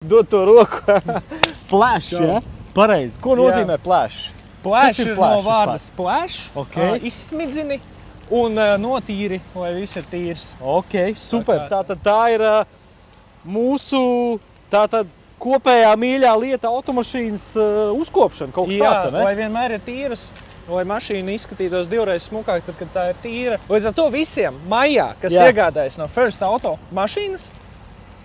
dod to roku. Plash, ja? Pareizi. Ko nozīmē plash? Plash ir no vārda splash, izsmidzini un notīri, lai viss ir tīrs. Ok, super. Tātad tā ir mūsu kopējā mīļā lieta automašīnas uzkopšana, kaut kas tāds, ne? Jā, lai vienmēr ir tīras, lai mašīna izskatītos divreiz smukāk, tad, kad tā ir tīra. Līdz ar to visiem maijā, kas iegādājas no First Auto mašīnas,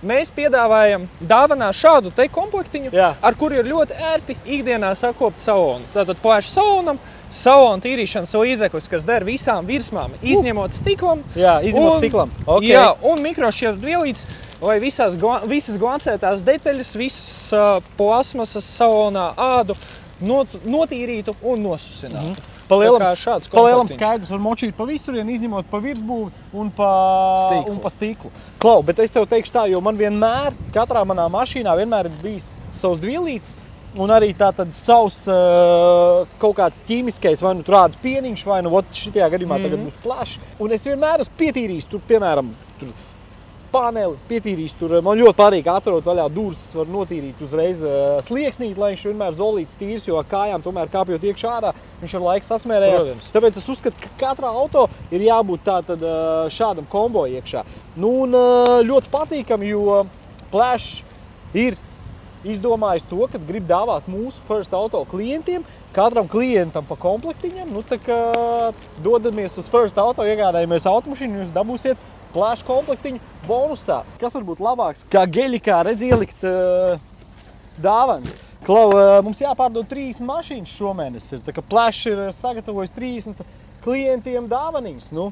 mēs piedāvājam dāvanā šādu te komplektiņu, ar kuru ir ļoti ērti ikdienā sakopt salonu. Tātad plašs salonam, salona tīrīšanas līdzeklis, kas der visām virsmām, izņemot stiklam. Jā, izņemot stiklam. Okay. Jā, un mikrošķiedru vielītes, lai visas glancētās detaļas, visas plasmasas salonā ādu notīrītu un nosusinātu. Palielam skaidrs var močīt pa visturien, izņemot pa virsbūvi un pa stiklu. Klau, bet es tev teikšu tā, jo man vienmēr, katrā manā mašīnā vienmēr ir bijis savs dvielītes un arī tātad savs kaut kāds ķīmiskais, vai nu tur rādas pieniņš, vai nu šitajā gadījumā tagad būs plašs. Un es vienmēr esmu pietīrījis tur, piemēram, paneli, pietīrījis tur. Man ļoti patīk atverot vaļā durvis, es varu notīrīt uzreiz slieksnīt, lai viņš vienmēr zolīts tīrs, jo kājām tomēr kāpjot iekšā ārā, viņš ar laiku sasmērējās. Tāpēc es uzskatu, ka katrā auto ir jābūt tātad šādam kombo iekšā. Nu, un ļoti patīkami, jo Plash ir izdomājis to, kad grib dāvāt mūsu First Auto klientiem, katram klientam pa komplektiņam, nu tā kā dodamies uz First Auto, iegādājamies automašīnu, jūs dabūsiet Plash komplektiņu bonusā. Kas var būt labāks, kā geļikā redz ielikt dāvans? Klau, mums jāpārdod 30 mašīnas šomēnes. Tā kā Plash ir sagatavojis 30 klientiem dāvaniņus. Nu,